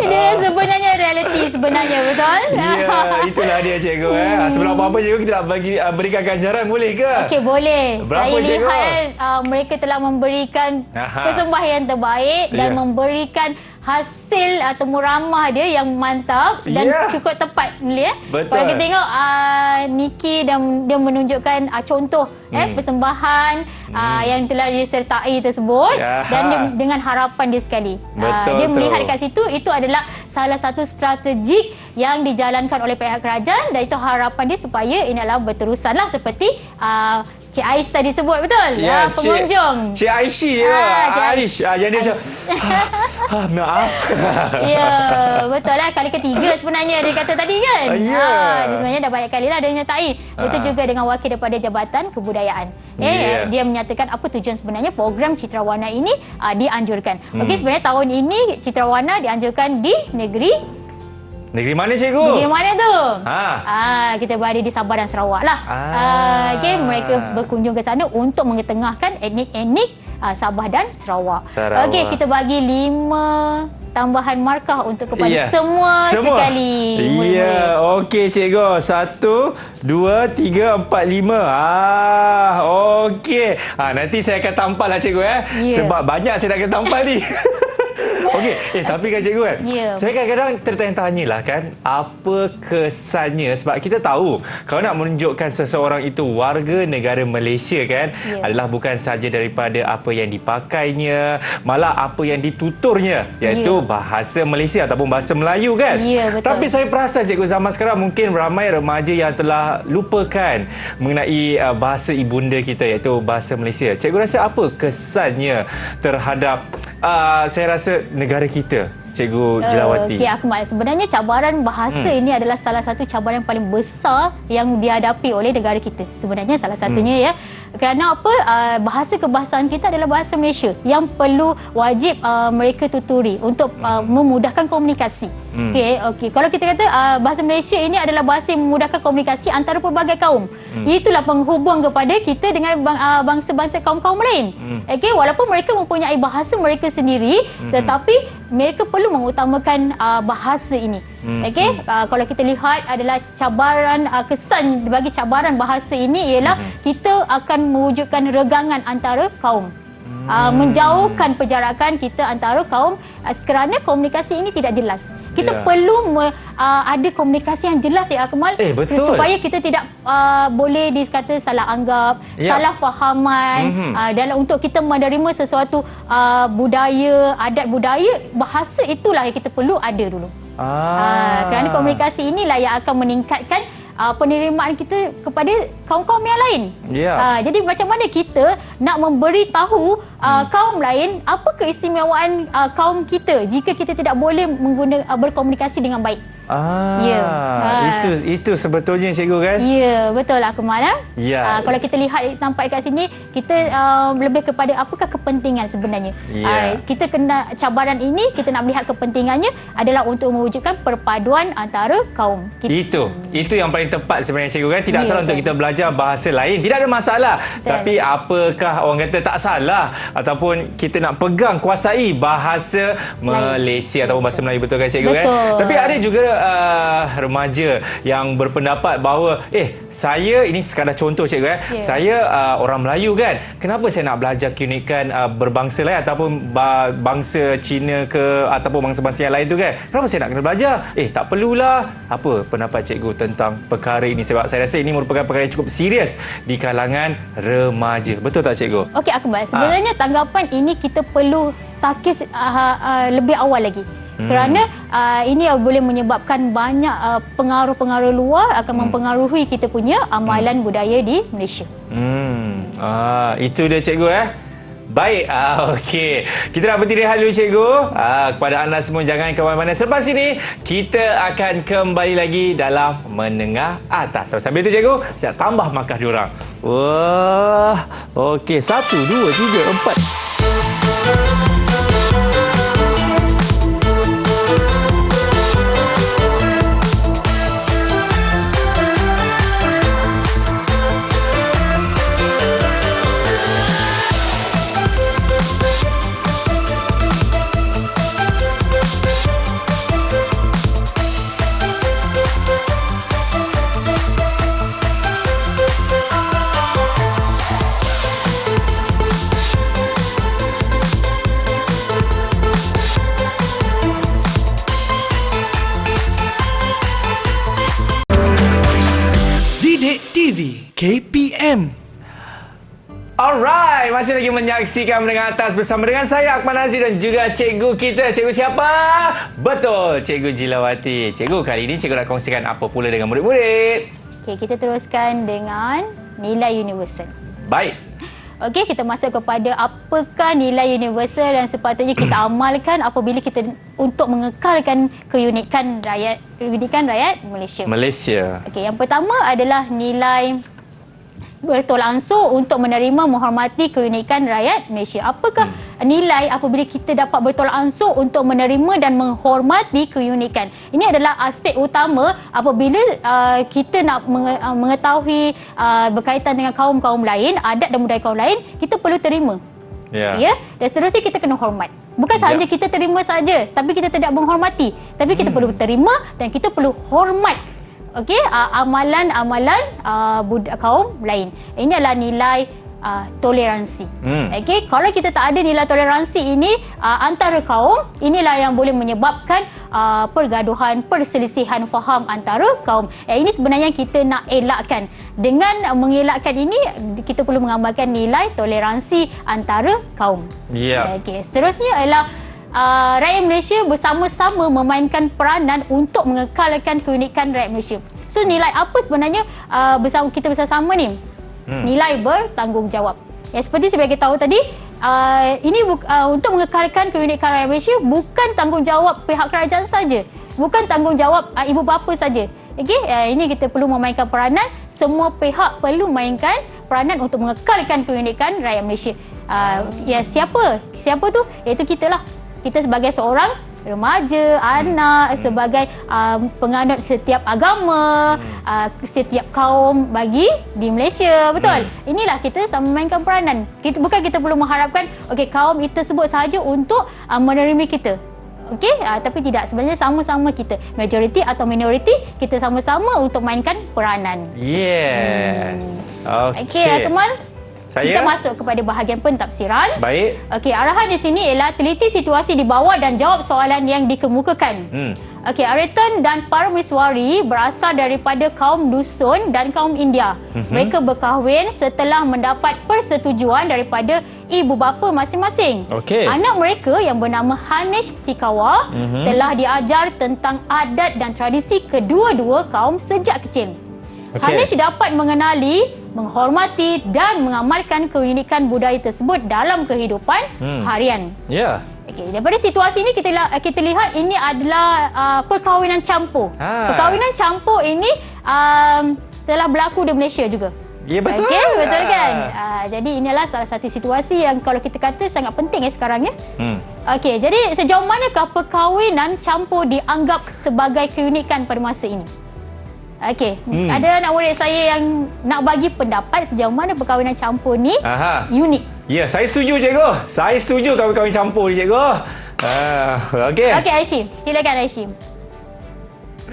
Dia sebenarnya realiti sebenarnya, betul? Ya, itulah dia cikgu. Sebelum apa-apa cikgu kita nak berikan ganjaran boleh ke? Okey, boleh. Berapa, Saya cikgu? lihat mereka telah memberikan persembahan yang terbaik dan memberikan hasil temu ramah dia yang mantap dan cukup tepat. Betul. Kalau kita tengok Niki dan dia menunjukkan contoh persembahan yang telah disertai tersebut dan dia, dengan harapan dia sekali. Dia melihat kat situ itu adalah salah satu strategik yang dijalankan oleh pihak kerajaan dan itu harapan dia supaya ini adalah berterusanlah seperti Cik Aish tadi sebut, betul? Ya, pengunjung. Cik Aishi je. Aish. Yang dia macam, maaf. Ya, betul lah. Kali ketiga sebenarnya dia kata tadi kan? Ya. Dia sebenarnya dah banyak kali lah dia menyertai. Betul juga dengan wakil daripada Jabatan Kebudayaan. Dia menyatakan apa tujuan sebenarnya program Citra Warna ini dianjurkan. Okey, sebenarnya tahun ini Citra Warna dianjurkan di negeri mana cikgu? Negeri mana tu? Kita berada di Sabah dan Sarawak lah. Okey, mereka berkunjung ke sana untuk mengetengahkan etnik-etnik Sabah dan Sarawak. Okey, kita bagi 5 tambahan markah untuk kepada semua sekali. Ya, okey cikgu. 1, 2, 3, 4, 5. Okey. Nanti saya akan tampal lah cikgu Sebab banyak saya nak kena tampal ni. Okey, tapi kan cikgu kan, saya kadang-kadang tertanya-tanya lah kan, apa kesannya, sebab kita tahu kalau nak menunjukkan seseorang itu warga negara Malaysia kan, adalah bukan sahaja daripada apa yang dipakainya, malah apa yang dituturnya, iaitu bahasa Malaysia ataupun bahasa Melayu kan. Tapi saya perasan cikgu, zaman sekarang mungkin ramai remaja yang telah lupakan mengenai bahasa ibunda kita, iaitu bahasa Malaysia. Cikgu rasa apa kesannya terhadap saya rasa negara kita, Cikgu Jilawati? Okey, Akmal. Sebenarnya cabaran bahasa ini adalah salah satu cabaran yang paling besar yang dihadapi oleh negara kita. Sebenarnya salah satunya kerana apa? Bahasa kebahasaan kita adalah bahasa Malaysia yang perlu wajib mereka tuturi untuk memudahkan komunikasi. Okey. Kalau kita kata bahasa Malaysia ini adalah bahasa yang memudahkan komunikasi antara pelbagai kaum. Itulah penghubung kepada kita dengan bangsa-bangsa kaum-kaum lain. Okey, walaupun mereka mempunyai bahasa mereka sendiri, tetapi mereka perlu mengutamakan bahasa ini. Okey, kalau kita lihat adalah cabaran, kesan bagi cabaran bahasa ini ialah kita akan mewujudkan regangan antara kaum. Menjauhkan penjarakan kita antara kaum kerana komunikasi ini tidak jelas. Kita perlu ada komunikasi yang jelas Akmal, supaya kita tidak boleh dikata salah anggap, salah fahaman dalam untuk kita menerima sesuatu budaya, adat budaya, bahasa itulah yang kita perlu ada dulu. Kerana komunikasi inilah yang akan meningkatkan penerimaan kita kepada kaum-kaum yang lain. Jadi macam mana kita nak memberitahu kaum lain apa keistimewaan kaum kita jika kita tidak boleh berkomunikasi dengan baik. Itu sebetulnya cikgu kan? Ya, betul lah Akmal. Kalau kita lihat nampak dekat sini, kita lebih kepada apakah kepentingan sebenarnya. Kita kena cabaran ini, kita nak melihat kepentingannya adalah untuk mewujudkan perpaduan antara kaum kita. Itu yang paling tepat sebenarnya cikgu kan? Tidak salah untuk kita belajar bahasa lain, tidak ada masalah. Tapi apakah orang kata tak salah ataupun kita nak pegang kuasai bahasa Malaysia ataupun bahasa Melayu, betul kan cikgu kan? Tapi ada juga remaja yang berpendapat bahawa saya, ini sekadar contoh cikgu saya orang Melayu kan, kenapa saya nak belajar keunikan berbangsa lain ataupun bangsa Cina ke ataupun bangsa-bangsa yang lain tu kan, kenapa saya nak kena belajar? Tak perlulah. Apa pendapat cikgu tentang perkara ini? Sebab saya rasa ini merupakan perkara yang cukup serius di kalangan remaja, betul tak cikgu? Okey Akmal, sebenarnya tanggapan ini kita perlu takis lebih awal lagi. Kerana ini boleh menyebabkan banyak pengaruh-pengaruh luar akan mempengaruhi kita punya amalan budaya di Malaysia. Itu dia cikgu Baik, okey. Kita nak berhenti rehat dulu cikgu. Kepada anda semua jangan ke mana-mana. Selepas ini kita akan kembali lagi dalam Menengah Atas. Sambil itu cikgu, saya tambah markah diorang. Wah, okey. 1, 2, 3, 4. TV KPM. Alright, masih lagi menyaksikan Menengah Atas bersama dengan saya Akmal Nazri dan juga cikgu kita. Cikgu siapa? Betul, Cikgu Jilawati. Cikgu, kali ini cikgu nak kongsikan apa pula dengan murid-murid? Okey, kita teruskan dengan nilai universal. Baik. Okey, kita masuk kepada apakah nilai universal yang sepatutnya kita amalkan apabila kita untuk mengekalkan keunikan rakyat Malaysia. Okey, yang pertama adalah nilai bertolak ansur untuk menerima menghormati keunikan rakyat Malaysia. Apakah nilai apabila kita dapat bertolak ansur untuk menerima dan menghormati keunikan? Ini adalah aspek utama apabila kita nak mengetahui berkaitan dengan kaum-kaum lain, adat dan budaya kaum lain, kita perlu terima. Dan seterusnya kita kena hormat. Bukan sahaja kita terima saja, tapi kita tidak menghormati. Tapi kita perlu terima dan kita perlu hormat. Okey, amalan-amalan kaum lain. Ini adalah nilai toleransi. Okey, kalau kita tak ada nilai toleransi ini antara kaum, inilah yang boleh menyebabkan pergaduhan, perselisihan faham antara kaum. Ini sebenarnya kita nak elakkan. Dengan mengelakkan ini, kita perlu mengamalkan nilai toleransi antara kaum. Okey, seterusnya ialah rakyat Malaysia bersama-sama memainkan peranan untuk mengekalkan keunikan rakyat Malaysia. So nilai apa sebenarnya kita bersama ni? Nilai bertanggungjawab. Seperti saya bagi tahu tadi, ini untuk mengekalkan keunikan rakyat Malaysia bukan tanggungjawab pihak kerajaan saja, bukan tanggungjawab ibu bapa saja. Okey, ini kita perlu memainkan peranan, semua pihak perlu mainkan peranan untuk mengekalkan keunikan rakyat Malaysia. Siapa tu? Iaitu kita lah. Kita sebagai seorang remaja, anak, sebagai penganut setiap agama, setiap kaum bagi di Malaysia, betul? Inilah kita sama mainkan peranan. Bukan kita perlu mengharapkan kaum itu tersebut sahaja untuk menerima kita. Okey, tapi tidak, sebenarnya sama-sama kita, majoriti atau minoriti, kita sama-sama untuk mainkan peranan. Yes. Okey, Akmal. Kita masuk kepada bahagian pentafsiran. Baik. Okey, arahan di sini ialah teliti situasi di bawah dan jawab soalan yang dikemukakan. Okey, Ariton dan Parameswari berasal daripada kaum dusun dan kaum India. Mereka berkahwin setelah mendapat persetujuan daripada ibu bapa masing-masing. Anak mereka yang bernama Hanish Sikawa telah diajar tentang adat dan tradisi kedua-dua kaum sejak kecil. Hanish dapat mengenali, menghormati dan mengamalkan keunikan budaya tersebut dalam kehidupan harian. Okey, daripada situasi ini kita lihat ini adalah perkahwinan campur. Perkahwinan campur ini telah berlaku di Malaysia juga. Ya, betul. Okey, betul kan? Jadi inilah salah satu situasi yang kalau kita kata sangat penting sekarang ya. Okey, jadi sejauh manakah perkahwinan campur dianggap sebagai keunikan pada masa ini? Okey, ada anak murid saya yang nak bagi pendapat sejauh mana perkahwinan campur ni unik. Ya, saya setuju cikgu. Saya setuju kahwin campur ni cikgu. Okey. Okey, Aishim. Silakan Aishim.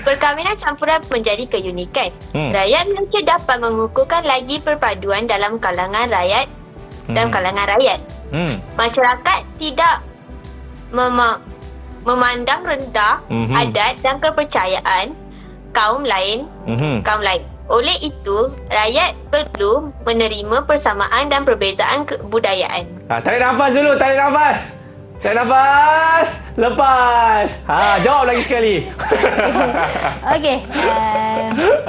Perkahwinan campuran menjadi keunikan. Rakyat Malaysia dapat mengukuhkan lagi perpaduan dalam kalangan rakyat. Masyarakat tidak memandang rendah adat dan kepercayaan kaum lain. Oleh itu, rakyat perlu menerima persamaan dan perbezaan kebudayaan. Tarik nafas dulu, tarik nafas. Tarik nafas. Lepas. Jawab lagi sekali. Okey.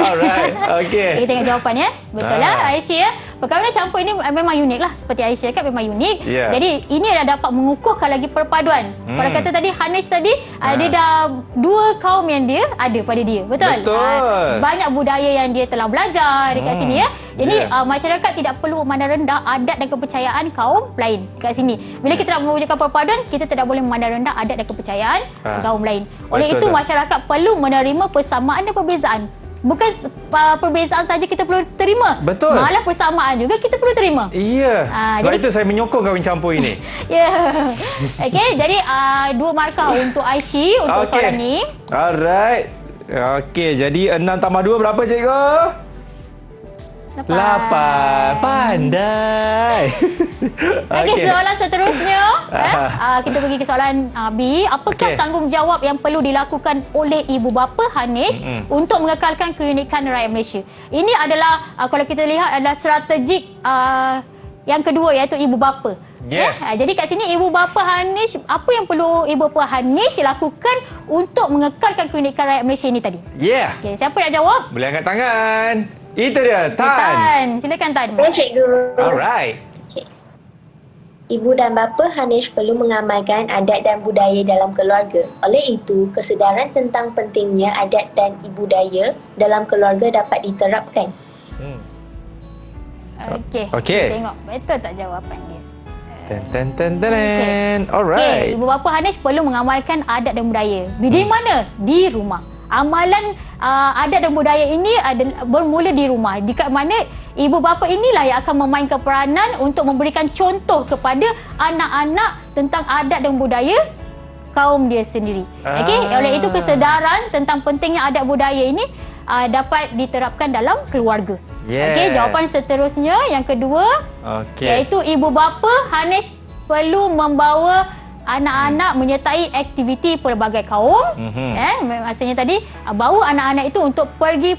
Alright. Okey. Kita tengok jawapan ya. Betul lah Aisyah ya. Perkahwinan campur ini memang unik lah. Seperti Aisyah cakap memang unik. Jadi ini adalah dapat mengukuhkan lagi perpaduan. Kalau kata tadi Hanish tadi, dia dah dua kaum yang dia ada pada dia. Betul? Banyak budaya yang dia telah belajar dekat sini ya. Jadi masyarakat tidak perlu memandang rendah adat dan kepercayaan kaum lain kat sini. Bila kita nak mewujudkan perpaduan, kita tidak boleh memandang rendah adat dan kepercayaan kaum lain. Oleh itu masyarakat perlu menerima persamaan dan perbezaan. Bukan perbezaan saja kita perlu terima. Betul. Malah persamaan juga kita perlu terima. Ya. Sebab itu saya menyokong kahwin campur ini. Okey, jadi 2 markah untuk Aishi untuk soalan ni. Alright. Okey, jadi 6 tambah 2 berapa cikgu? 8. Pandai. Okey, soalan seterusnya. Kita pergi ke soalan B. Apakah tanggungjawab yang perlu dilakukan oleh ibu bapa Hanish untuk mengekalkan keunikan rakyat Malaysia? Ini adalah kalau kita lihat adalah strategik yang kedua, iaitu ibu bapa. Yes. Jadi kat sini ibu bapa Hanish, apa yang perlu ibu bapa Hanish lakukan untuk mengekalkan keunikan rakyat Malaysia ini tadi? Okey, siapa nak jawab? Boleh angkat tangan. Itu dia, Tan. Silakan Tan. Ya, cikgu. Alright. Ibu dan bapa Hanish perlu mengamalkan adat dan budaya dalam keluarga. Oleh itu, kesedaran tentang pentingnya adat dan budaya dalam keluarga dapat diterapkan. Okey. Kita tengok betul tak jawapan dia. Alright. Ibu bapa Hanish perlu mengamalkan adat dan budaya. Di mana? Di rumah. Amalan adat dan budaya ini bermula di rumah. Di mana ibu bapa inilah yang akan memainkan peranan untuk memberikan contoh kepada anak-anak tentang adat dan budaya kaum dia sendiri. Okey, oleh itu kesedaran tentang pentingnya adat budaya ini dapat diterapkan dalam keluarga. Okey, jawapan seterusnya yang kedua iaitu ibu bapa Hanesh perlu membawa anak-anak menyertai aktiviti pelbagai kaum. Maksudnya tadi bawa anak-anak itu untuk pergi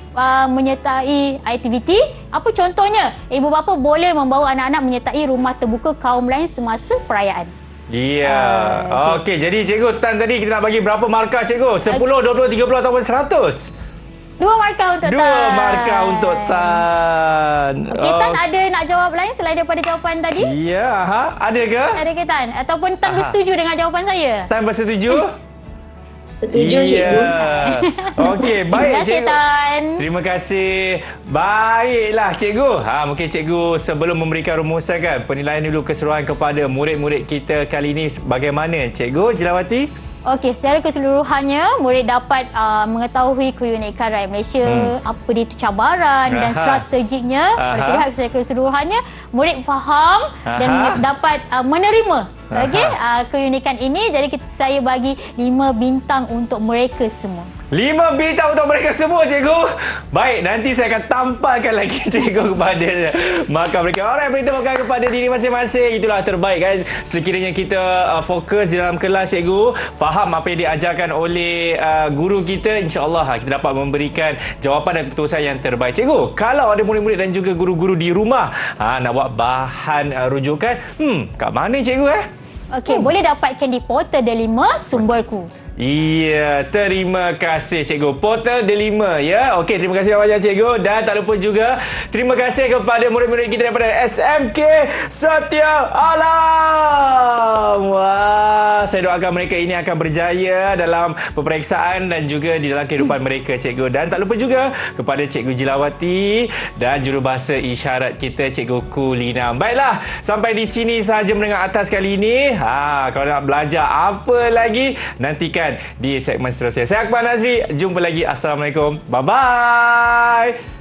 menyertai aktiviti. Apa contohnya? Ibu bapa boleh membawa anak-anak menyertai rumah terbuka kaum lain semasa perayaan. Ya. Okey, jadi cikgu Tan tadi kita nak bagi berapa markah cikgu? 10, 20, 30 ataupun 100? 2 markah untuk Tan. 2 markah untuk Tan. Okey, Tan ada nak jawab lain selain daripada jawapan tadi? Ya, ada ke? Ada ke Tan? Ataupun Tan bersetuju dengan jawapan saya? Tan bersetuju? Setuju, cikgu. Okey, baik terima kasih, cikgu. Tan. Terima kasih. Baiklah cikgu. Mungkin cikgu sebelum memberikan rumusan kan, penilaian dulu keseluruhan kepada murid-murid kita kali ini bagaimana cikgu Jilawati? Okey, secara keseluruhannya murid dapat mengetahui keunikan rakyat Malaysia, apa dia itu cabaran dan strategiknya. Pada pihak secara keseluruhannya, murid faham dan dapat menerima keunikan ini. Jadi saya bagi 5 bintang untuk mereka semua. 5 bintang untuk mereka semua cikgu. Baik, nanti saya akan tampalkan lagi cikgu kepada markah mereka. Alright, beritahukan kepada diri masing-masing. Itulah terbaik kan. Sekiranya kita fokus di dalam kelas cikgu, faham apa yang diajarkan oleh guru kita, insya-Allah kita dapat memberikan jawapan dan keputusan yang terbaik. Cikgu, kalau ada murid-murid dan juga guru-guru di rumah nak buat bahan rujukan, kat mana cikgu Okey, boleh dapatkan di portal Delima Sumberku. Iya, terima kasih cikgu. Portal Delima ya. Okey, terima kasih banyak cikgu dan tak lupa juga terima kasih kepada murid-murid kita daripada SMK Setia Alam. Wah, saya doakan mereka ini akan berjaya dalam peperiksaan dan juga di dalam kehidupan mereka cikgu. Dan tak lupa juga kepada cikgu Jilawati dan jurubahasa isyarat kita cikgu Kulina. Baiklah, sampai di sini sahaja mendengar atas kali ini. Kalau nak belajar apa lagi, nantikan di segmen seterusnya. Saya Akbar Nazri. Jumpa lagi. Assalamualaikum. Bye-bye.